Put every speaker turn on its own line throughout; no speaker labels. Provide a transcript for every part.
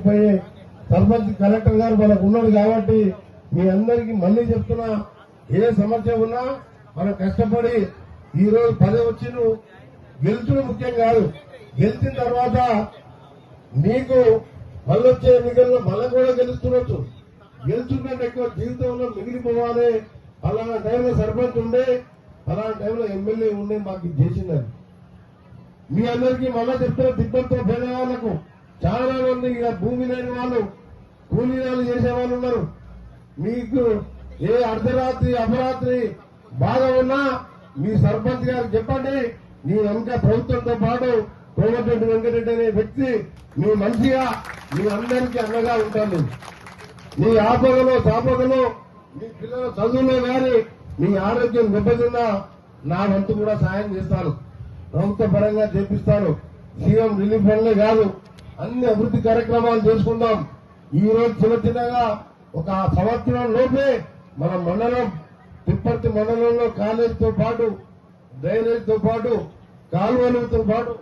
చేయకపోయే sarpanch collector గారు మనకు ఉన్నాడు కాబట్టి మీ అందరికీ మళ్ళీ చెప్తున్నా, ఏ సమస్య ఉన్నా మనం కష్టపడి ఈ రోజు 10 వచ్చిన గెలుచుడు ముఖ్యం కాదు. గెలిచిన తర్వాత నీకు మళ్ళీ వచ్చే ఎన్నికల్లో మళ్ళీ కూడా గెలుస్తున్నట్టు, గెలుచుకుంటే ఎక్కువ జీవితంలో మిగిలిపోవాలి. అలాంటి టైంలో సర్పంచ్ ఉండే, అలాంటి టైంలో ఎమ్మెల్యే ఉండే మాకు చేసిందని మీ అందరికీ మళ్ళా చెప్తున్న తిప్పలతో పేదవాళ్లకు చాలా మంది ఇక భూమి లేని వాళ్ళు కూలీనాలు చేసే వాళ్ళు ఉన్నారు. మీకు ఏ అర్ధరాత్రి అపరాత్రి బాధ ఉన్నా మీ సర్పంచ్ గారికి చెప్పండి. మీ వెనుక ప్రభుత్వంతో పాటు కోమటిరెడ్డి వెంకటరెడ్డి అనే వ్యక్తి మీ మంచిగా మీ అందరికీ అండగా ఉంటాను. మీ ఆపదలో సాపదలో మీ పిల్లల చదువులో గాని మీ ఆరోగ్యం దెబ్బతిన్నా నా వంతు కూడా సాయం చేస్తాను. ప్రభుత్వ పరంగా చేపిస్తాను. సీఎం రిలీఫ్ ఫండ్లే కాదు, అన్ని అభివృద్ధి కార్యక్రమాలు చేసుకుందాం. ఈ రోజు చిన్నగా ఒక సంవత్సరం లోపే మన మండలం తిప్పర్తి మండలంలో కాలేజీతో పాటు డ్రైనేజ్ తో పాటు కాలువలతో పాటు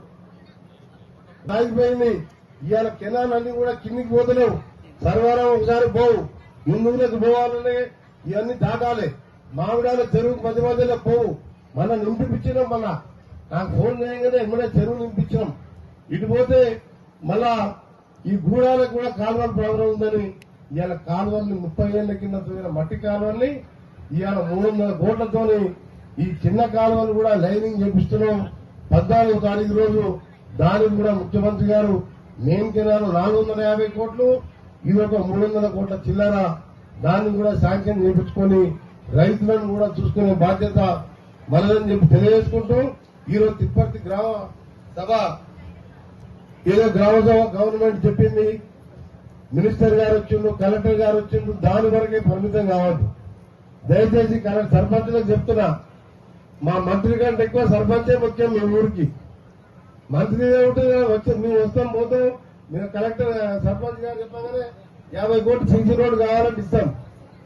ఆగిపోయింది. ఇవాళ కెనాల్ అన్ని కూడా కిందికి పోతలేవు. సర్వారం ఒకసారి పోవు, ఇందులోకి పోవాలనే ఇవన్నీ దాటాలి. మామిడాల చెరువు మధ్య మధ్యలో పోవు. మనం నింపిపించినాం. మళ్ళా నాకు ఫోన్ చేయగానే ఎమ్మడే చెరువు నింపించినాం. ఇటు పోతే మళ్ళా ఈ గూడాలకు కూడా కాలువల ప్రాబ్లం ఉందని ఇవాళ కాలువల్ని 30 ఏళ్ల కింద తోగిన మట్టి కాలువల్ని ఇవాళ 300 కోట్లతోని ఈ చిన్న కాలువలు కూడా లైనింగ్ చేపిస్తున్నాం. 14వ తారీఖు రోజు దానికి కూడా ముఖ్యమంత్రి గారు మెయిన్ కెనాల్ 450 కోట్లు, ఇది ఒక 300 కోట్ల చిల్లర, దాన్ని కూడా శాంక్షన్ చేయించుకొని రైతులను కూడా చూసుకునే బాధ్యత మనదని చెప్పి తెలియజేసుకుంటూ ఈరోజు తిప్పర్తి గ్రామ సభ ఏదో గ్రామ సభ గవర్నమెంట్ చెప్పింది, మినిస్టర్ గారు వచ్చిండు, కలెక్టర్ గారు వచ్చిండు, దాని వరకే పరిమితం కావద్దు. దయచేసి సర్పంచ్లకు చెప్తున్నా, మా మంత్రి కంటే ఎక్కువ సర్పంచే ముఖ్యం. మీ ఊరికి మంత్రి వచ్చి మేము వస్తాం పోతాం. మేము కలెక్టర్ సర్పంచ్ గారు చెప్పగానే 50 కోట్లు సిసి రోడ్డు కావాలని ఇస్తాం.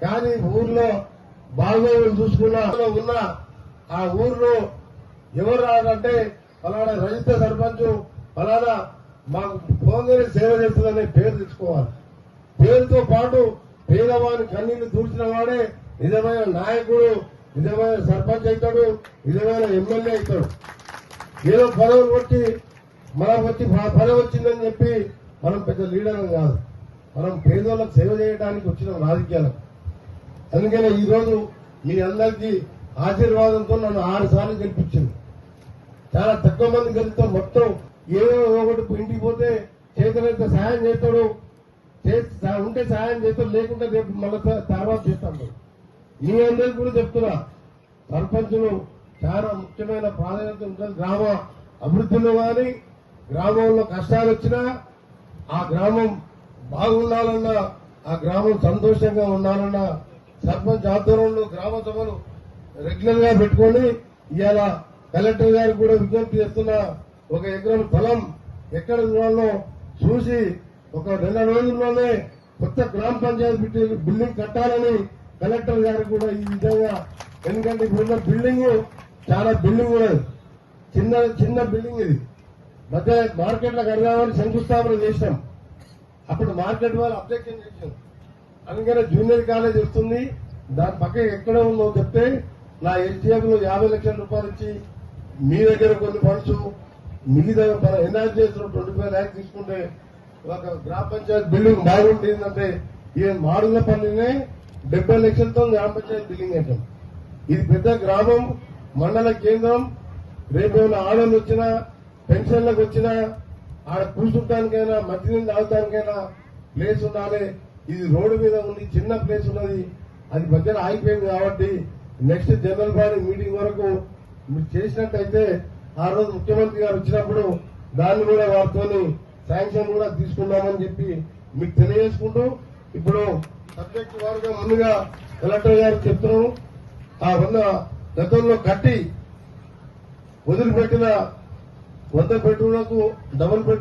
కానీ ఊర్లో బాగోగులు చూసుకున్నా ఉన్న ఆ ఊర్లో ఎవరు రాదంటే ఫలానా రజిత సర్పంచ్ ఫలానా మాకు పోంగని సేవ చేస్తుందనే పేరు తెచ్చుకోవాలి. పేరుతో పాటు పేదవాని కన్నీళ్లు దూర్చిన వాడే నిజమైన నాయకుడు, నిజమైన సర్పంచ్ అవుతాడు, నిజమైన ఎమ్మెల్యే అవుతాడు. ఏదో పదవులు వచ్చి మనకు వచ్చి పదవి వచ్చిందని చెప్పి మనం పెద్ద లీడర్ కాదు. మనం పేదోళ్ళకు సేవ చేయడానికి వచ్చిన రాజకీయాలకు. అందుకనే ఈ రోజు మీ అందరికీ ఆశీర్వాదంతో నన్ను 6 సార్లు గెలిపించింది. చాలా తక్కువ మంది గెలుస్తాం. మొత్తం ఏదో ఒకటి ఇంటికి పోతే చేతులైతే సాయం చేస్తాడు, ఉంటే సాయం చేస్తాడు, లేకుంటే రేపు మళ్ళీ తర్వాత చేస్తాడు. మీ అందరికీ కూడా చెప్తున్నా, సర్పంచులు చాలా ముఖ్యమైన ప్రాధాన్యత ఉంటుంది. గ్రామ అభివృద్ధిలో కానీ గ్రామంలో కష్టాలు వచ్చినా ఆ గ్రామం బాగుండాలన్నా, ఆ గ్రామం సంతోషంగా ఉండాలన్నా సర్పంచ్ ఆధ్వర్యంలో గ్రామ సభలు రెగ్యులర్ గా పెట్టుకొని ఇవాళ కలెక్టర్ గారికి కూడా విజ్ఞప్తి చేస్తున్నా, 1 ఎకరం స్థలం ఎక్కడ ఉండాలో చూసి ఒక 2 రోజుల్లోనే కొత్త గ్రామ పంచాయతీ బిల్డింగ్ కట్టాలని కలెక్టర్ గారికి కూడా ఈ విధంగా. ఎందుకంటే ఇప్పుడున్న బిల్డింగ్ చాలా బిల్డింగ్ ఉన్నది, చిన్న బిల్డింగ్. ఇది మధ్య మార్కెట్లో కడదామని శంకుస్థాపన చేసినాం. అప్పుడు మార్కెట్ వాళ్ళు అబ్జెక్షన్ చేశాం. అందుకనే జూనియర్ కాలేజ్ వస్తుంది, దాని పక్క ఎక్కడ ఉందో చెప్తే నా ఎస్టీఎఫ్ లో 50 లక్షల రూపాయలు ఇచ్చి మీ దగ్గర కొన్ని ఫండ్స్ మిగతా ఎన్ఆర్ చేసిన 25 lakhs తీసుకుంటే ఒక గ్రామ పంచాయతీ బిల్డింగ్ బాగుంటుందంటే ఈ మాడులపల్లినే 70 లక్షలతో గ్రామ పంచాయతీ బిల్డింగ్ వేసాం. ఇది పెద్ద గ్రామం, మండల కేంద్రం. రేపేమైనా ఆడలు వచ్చినా పెన్షన్లకు వచ్చినా ఆడ కూర్చుంటానికైనా మంచినీళ్ళు తాగడానికైనా ప్లేస్ ఉండాలి. ఇది రోడ్డు మీద ఉంది, చిన్న ప్లేస్ ఉన్నది, అది మధ్యలో ఆగిపోయింది. కాబట్టి నెక్స్ట్ జనరల్ బాడీ మీటింగ్ వరకు మీరు చేసినట్టయితే ఆ రోజు ముఖ్యమంత్రి గారు వచ్చినప్పుడు దాన్ని కూడా వారితో శాంక్షన్ కూడా తీసుకున్నామని చెప్పి మీకు తెలియజేసుకుంటూ, ఇప్పుడు సబ్జెక్టు వారుగా ముందుగా కలెక్టర్ గారికి చెప్తున్నాము. ఆ 100 గతంలో కట్టి వదిలిపెట్టిన 100 బెడ్రూమ్లకు డబుల్ బెడ్రూమ్